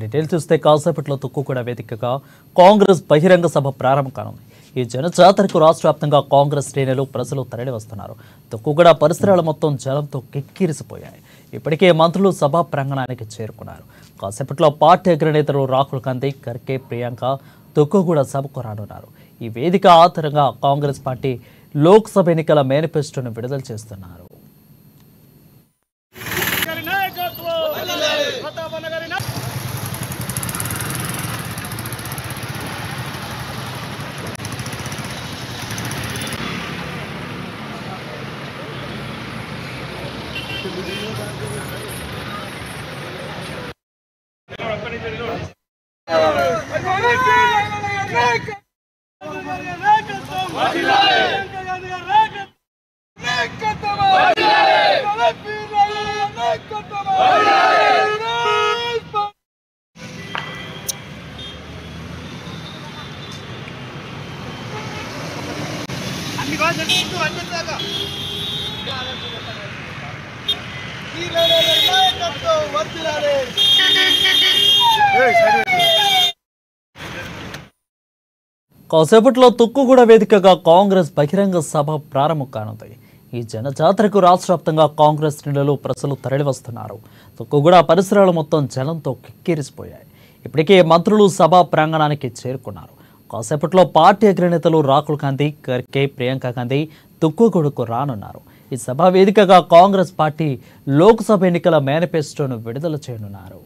Details చూస్తే కాసేపట్లో తుక్కుగూడ వేదికగా కాంగ్రెస్ బహిరంగ సభ ప్రారంభం కానుంది. ఈ జనజాతరకు రాష్ట్ర వ్యాప్తంగా కాంగ్రెస్ శ్రేణులు ప్రజలు తరలి వస్తున్నారు. తుక్కుగూడ పరిసరాలు మొత్తం జలంతో కిక్కిరిసిపోయాయి. ఇప్పటికే మంత్రులు సభా ప్రాంగణానికి చేరుకున్నారు. కాసేపట్లో పార్టీ అగ్రనేతలు రాహుల్ గాంధీ, ఖర్గే, ప్రియాంక తుక్కుగూడ సభకు రానున్నారు. ఈ వేదిక ఆధారంగా కాంగ్రెస్ పార్టీ లోక్సభ ఎన్నికల మేనిఫెస్టోను విడుదల చేస్తున్నారు. కాసేపట్లో తుక్కుగూడ వేదికగా కాంగ్రెస్ బహిరంగ సభ ప్రారంభం కానుంది. ఈ జనజాతరకు రాష్ట్ర వ్యాప్తంగా కాంగ్రెస్ శ్రేణులు ప్రజలు తరలివస్తున్నారు. తుక్కుగూడ పరిసరాలు మొత్తం జలంతో కిక్కిరిసిపోయాయి. ఇప్పటికే మంత్రులు సభా ప్రాంగణానికి చేరుకున్నారు. కాసేపట్లో పార్టీ అగ్రనేతలు రాహుల్ గాంధీ, ఖర్గే, ప్రియాంక గాంధీ తుక్కుగూడకు రానున్నారు. ఈ సభా వేదికగా కాంగ్రెస్ పార్టీ లోక్సభ ఎన్నికల మేనిఫెస్టోను విడుదల చేయనున్నారు.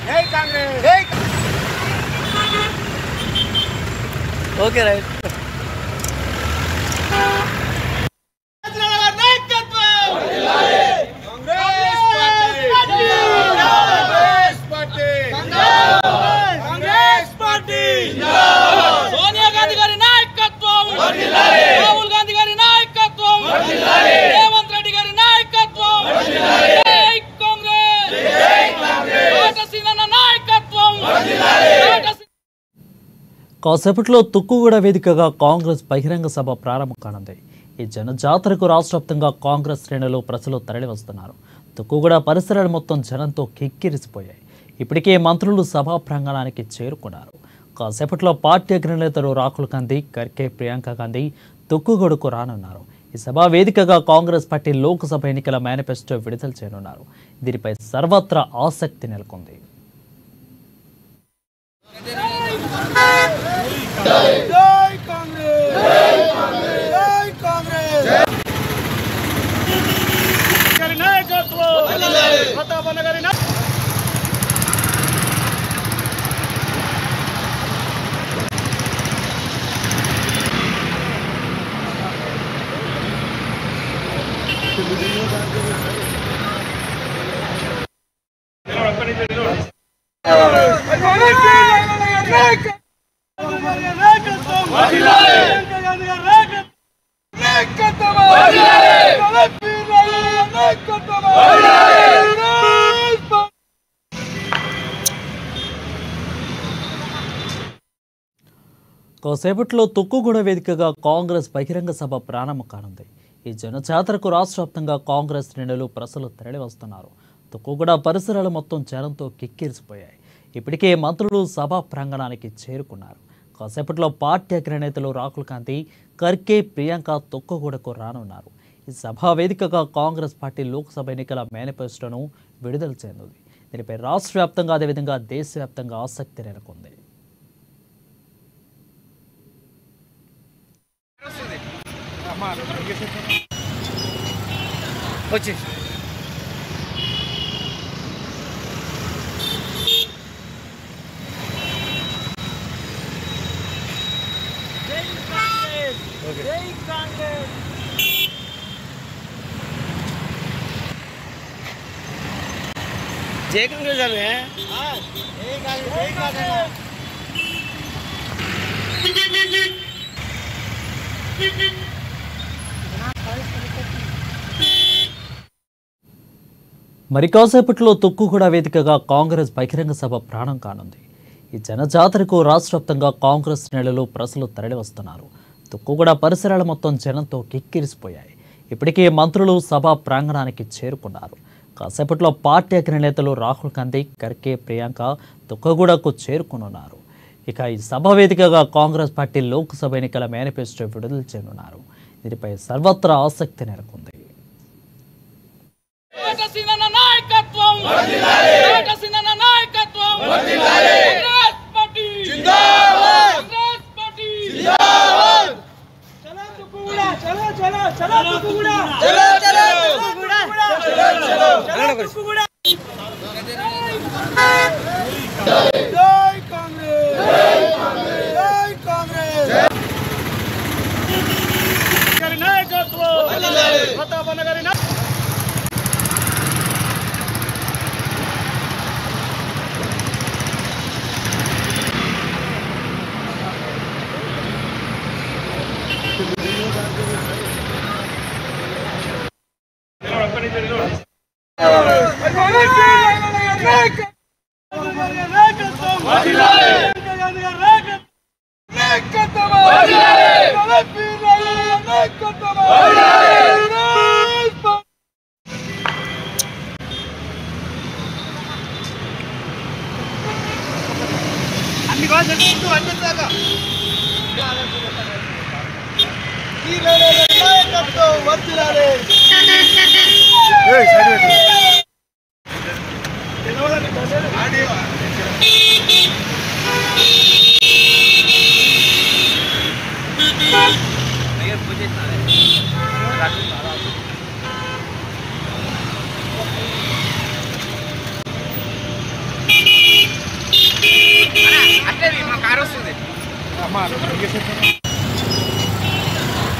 जय कांग्रेस ओके राइट सोनिया गांधी गारी नायकत्वम राहुल गांधी गारी नायकत्वम रेवंत रेड्डी गारी नायकत्वम जय कांग्रेस కోటసీనన్న నాయకత్వం కాసేపట్లో తుక్కుగూడ వేదికగా కాంగ్రెస్ బహిరంగ సభ ప్రారంభం కానుంది. ఈ జనజాతరకు రాష్ట్ర వ్యాప్తంగా కాంగ్రెస్ శ్రేణులు ప్రజలు తరలి వస్తున్నారు. తుక్కుగూడ పరిసరాలు మొత్తం జనంతో కిక్కిరిసిపోయాయి. ఇప్పటికే మంత్రులు సభా ప్రాంగణానికి చేరుకున్నారు. కాసేపట్లో పార్టీ అగ్రనేతలు రాహుల్ గాంధీ, ఖర్గే, ప్రియాంక గాంధీ తుక్కుగూడకు రానున్నారు. ఈ సభా వేదికగా కాంగ్రెస్ పార్టీ లోక్సభ ఎన్నికల మేనిఫెస్టో విడుదల చేయనున్నారు. దీనిపై సర్వత్రా ఆసక్తి నెలకొంది. కాసేపట్లో తుక్కుగూడ వేదికగా కాంగ్రెస్ బహిరంగ సభ ప్రారంభం కానుంది. ఈ జనజాతరకు రాష్ట్ర వ్యాప్తంగా కాంగ్రెస్ శ్రేణులు ప్రజలు తరలి వస్తున్నారు. తుక్కుగూడ పరిసరాలు మొత్తం జనంతో కిక్కిరిసిపోయాయి. ఇప్పటికే మంత్రులు సభా ప్రాంగణానికి చేరుకున్నారు. కాసేపట్లో పార్టీ అగ్రనేతలు రాహుల్ గాంధీ, ఖర్గే, ప్రియాంక తుక్కుగూడకు రానున్నారు. ఈ సభా వేదికగా కాంగ్రెస్ పార్టీ లోక్సభ ఎన్నికల మేనిఫెస్టోను విడుదల చేయనుంది. దీనిపై రాష్ట్ర వ్యాప్తంగా అదేవిధంగా దేశవ్యాప్తంగా ఆసక్తి నెలకొంది. जय कांग्रेस जय कांग्रेस जय कांग्रेस మరి కాసేపట్లో తుక్కుగూడ వేదికగా కాంగ్రెస్ బహిరంగ సభ ప్రాణం కానుంది. ఈ జనజాతరకు రాష్ట్ర వ్యాప్తంగా కాంగ్రెస్ శ్రేణులు ప్రజలు తరలివస్తున్నారు. తుక్కుగూడ పరిసరాలు మొత్తం జనంతో కిక్కిరిసిపోయాయి. ఇప్పటికే మంత్రులు సభా ప్రాంగణానికి చేరుకున్నారు. కాసేపట్లో పార్టీ అగ్రనేతలు రాహుల్ గాంధీ, ఖర్గే, ప్రియాంక తుక్కుగూడకు చేరుకునున్నారు. ఇక ఈ సభ వేదికగా కాంగ్రెస్ పార్టీ లోక్సభ ఎన్నికల మేనిఫెస్టో విడుదల చేయనున్నారు. దీనిపై సర్వత్రా ఆసక్తి నెలకొంది.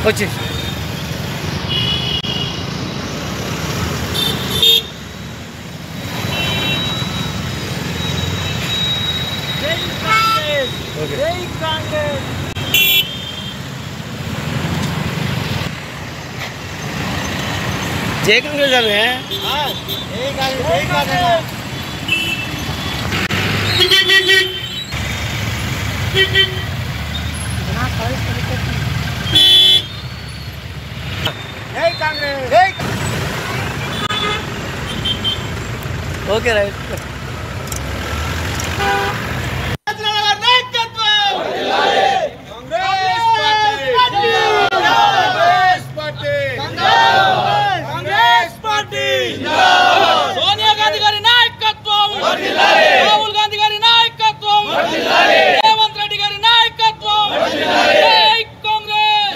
వచ్చి जय कांग्रेस ओके राइट सोनिया गांधी गारी नायकत्వం राहुल गांधी गारी नायकत्వం रेवंत रेड्डी गारी नायकत्వం जय कांग्रेस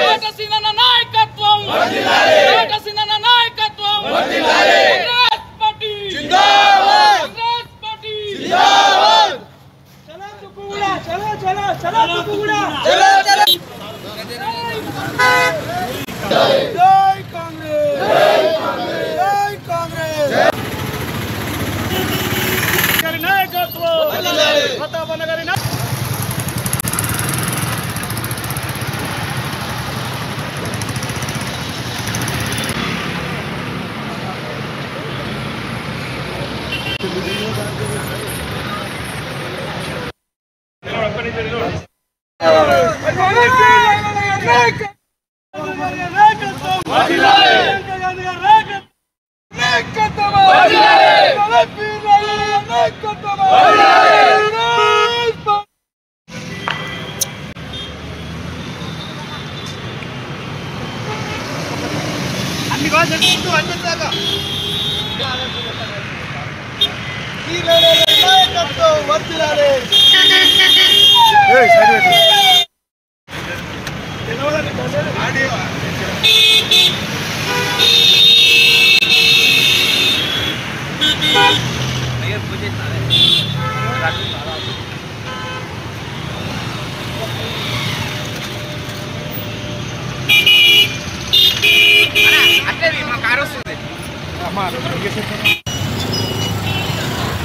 आटा सिन्हा नायकत्వం आटा सिन्हा नायकत्వం कांग्रेस पार्टी जिंदाबाद कांग्रेस पार्टी जिंदाबाद चलो तुकुगुड़ा चलो तुकुगुड़ा चलो जय कांग्रेस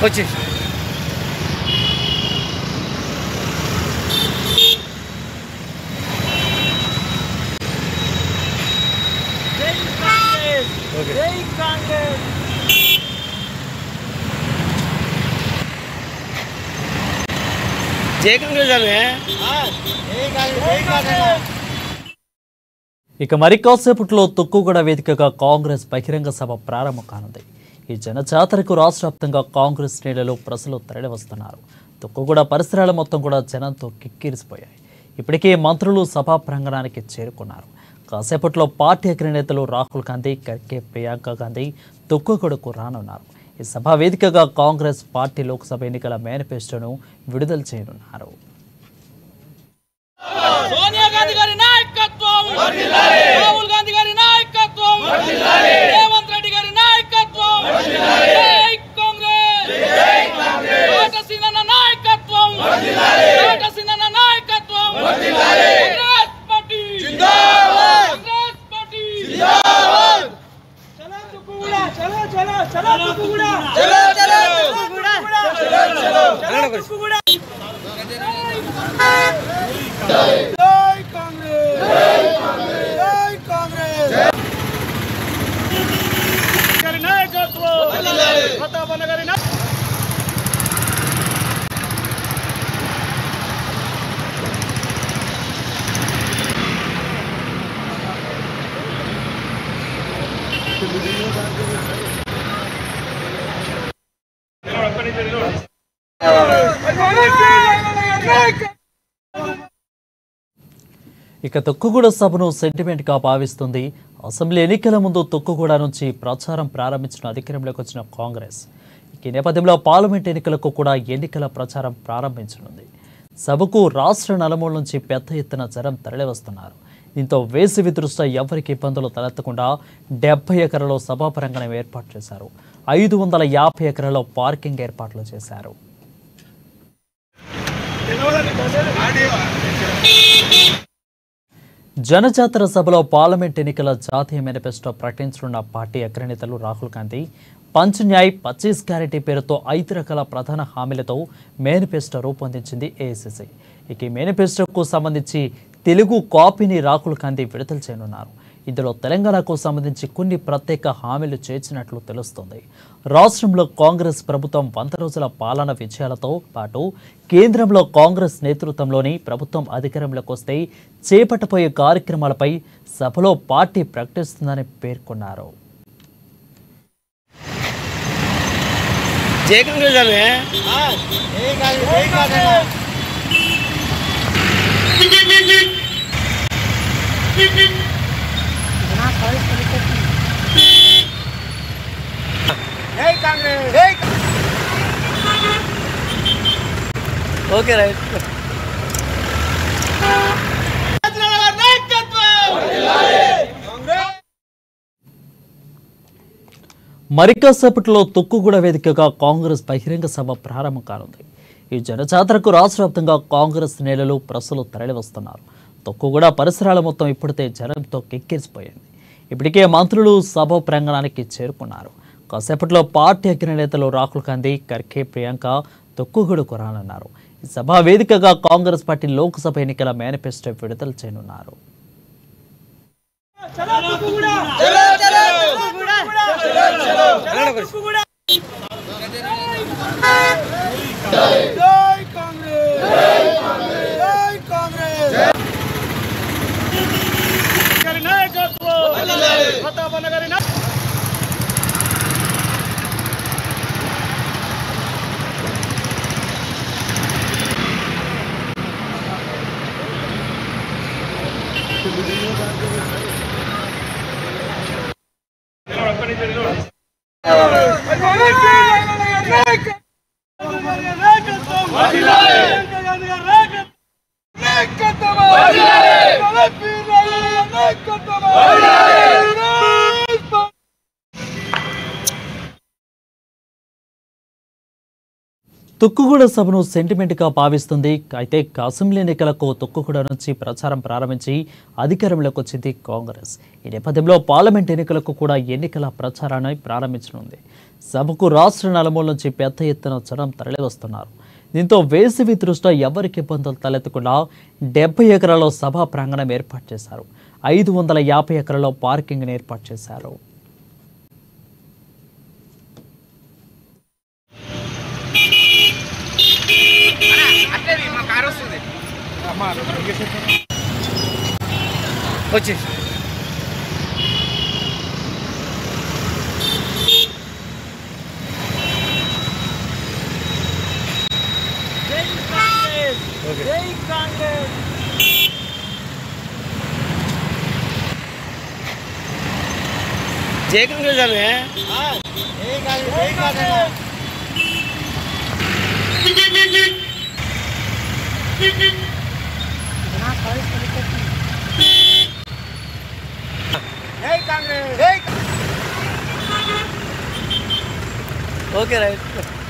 వచ్చి జై కాంగ్రెస్ అనే ఇక మరి కాసేపట్లో తుక్కుగూడ వేదికగా కాంగ్రెస్ బహిరంగ సభ ప్రారంభం కానుంది. ఈ జనజాతరకు రాష్ట్ర వ్యాప్తంగా కాంగ్రెస్ శ్రేణులు ప్రజలు తరలివస్తున్నారు. తుక్కుగూడ పరిసరాలు మొత్తం కూడా జనంతో కిక్కిరిసిపోయాయి. ఇప్పటికే మంత్రులు సభా ప్రాంగణానికి చేరుకున్నారు. కాసేపట్లో పార్టీ అగ్రనేతలు రాహుల్ గాంధీ, ఖర్గే, ప్రియాంక గాంధీ తుక్కుగూడకు రానున్నారు. ఈ సభా వేదికగా కాంగ్రెస్ పార్టీ లోక్సభ ఎన్నికల మేనిఫెస్టోను విడుదల చేయనున్నారు. సోనియా గాంధీ గారి నాయకత్వం వర్ధిల్లాలి, రాహుల్ గాంధీ గారి నాయకత్వం వర్ధిల్లాలి, రేవంత్ రెడ్డి గారి నాయకత్వం వర్ధిల్లాలి, జై కాంగ్రెస్ జై కాంగ్రెస్, కోటసీనన్న నాయకత్వం వర్ధిల్లాలి, కోటసీనన్న నాయకత్వం వర్ధిల్లాలి, కాంగ్రెస్ పార్టీ జిందాబాద్, కాంగ్రెస్ పార్టీ జిందాబాద్, చలో తుక్కుగూడ, చలో చలో చలో తుక్కుగూడ, చలో చలో తుక్కుగూడ, చలో చలో చలో తుక్కుగూడ. జై కాంగ్రెస్ జై కాంగ్రెస్ జై కాంగ్రెస్, గారి నాయకత్వం వర్ధిల్లాలి, ప్రతాపన్న గారి ఇక తుక్కుగూడ సభను సెంటిమెంట్గా భావిస్తుంది. అసెంబ్లీ ఎన్నికల ముందు తుక్కుగూడ నుంచి ప్రచారం ప్రారంభించిన అధికారంలోకి వచ్చిన కాంగ్రెస్ ఈ నేపథ్యంలో పార్లమెంట్ ఎన్నికలకు కూడా ఎన్నికల ప్రచారం ప్రారంభించనుంది. సభకు రాష్ట్ర నలుమూల నుంచి పెద్ద ఎత్తున జనం తరలివస్తున్నారు. దీంతో వేసవి దృష్ట్యా ఎవరికి ఇబ్బందులు తలెత్తకుండా 70 ఎకరాల్లో సభా ప్రాంగణం ఏర్పాటు చేశారు. 550 ఎకరాల్లో పార్కింగ్ ఏర్పాట్లు చేశారు. జనజాతర సభలో పార్లమెంట్ ఎన్నికల జాతీయ మేనిఫెస్టో ప్రకటించనున్న పార్టీ అగ్రనేతలు రాహుల్ గాంధీ పంచ్ న్యాయ్ 25 గ్యారెంటీ పేరుతో 5 రకాల ప్రధాన హామీలతో మేనిఫెస్టో రూపొందించింది ఏఐసీసీ. ఇక ఈ మేనిఫెస్టోకు సంబంధించి తెలుగు కాపీని రాహుల్ గాంధీ విడుదల చేయనున్నారు. ఇందులో తెలంగాణకు సంబంధించి కొన్ని ప్రత్యేక హామీలు చేర్చినట్లు తెలుస్తోంది. రాష్ట్రంలో కాంగ్రెస్ ప్రభుత్వం 100 రోజుల పాలన విజయాలతో పాటు కేంద్రంలో కాంగ్రెస్ నేతృత్వంలోని ప్రభుత్వం అధికారంలోకి వస్తే చేపట్టబోయే కార్యక్రమాలపై సభలో పార్టీ ప్రకటిస్తుందని పేర్కొన్నారు. జై కాంగ్రెస్ అనే ఓకే రైట్. మరి కాసేపట్లో తుక్కుగూడ వేదికగా కాంగ్రెస్ బహిరంగ సభ ప్రారంభం కానుంది. ఈ జనజాతరకు రాష్ట్ర వ్యాప్తంగా కాంగ్రెస్ నేతలు ప్రజలు తరలివస్తున్నారు. తుక్కుగూడ పరిసరాల మొత్తం ఇప్పటికే జనంతో కిక్కిరిసిపోయింది. ఇప్పటికే మంత్రులు సభ ప్రాంగణానికి చేరుకున్నారు. కాసేపట్లో పార్టీ అగ్రనేతలు రాహుల్ గాంధీ, ఖర్గే, ప్రియాంక తుక్కుగూడకు రానున్నారు. ఈ సభా వేదికగా కాంగ్రెస్ పార్టీ లోక్సభ ఎన్నికల మేనిఫెస్టో విడుదల చేయనున్నారు. తుక్కుగూడ సభను సెంటిమెంట్గా భావిస్తుంది. అయితే అసెంబ్లీ ఎన్నికలకు తుక్కుగూడ నుంచి ప్రచారం ప్రారంభించి అధికారంలోకి వచ్చింది కాంగ్రెస్. ఈ నేపథ్యంలో పార్లమెంట్ ఎన్నికలకు కూడా ఎన్నికల ప్రచారాన్ని ప్రారంభించనుంది. సభకు రాష్ట్ర నలుమూల నుంచి పెద్ద ఎత్తున జనం తరలివస్తున్నారు. దీంతో వేసవి దృష్ట్యా ఎవరికి ఇబ్బందులు తలెత్తకుండా 70 ఎకరాల్లో సభా ప్రాంగణం ఏర్పాటు చేశారు. 550 ఎకరాల్లో పార్కింగ్ ఏర్పాటు చేశారు. వచ్చి జై కాంగ్రెస్ ఆమె ఓకే రైట్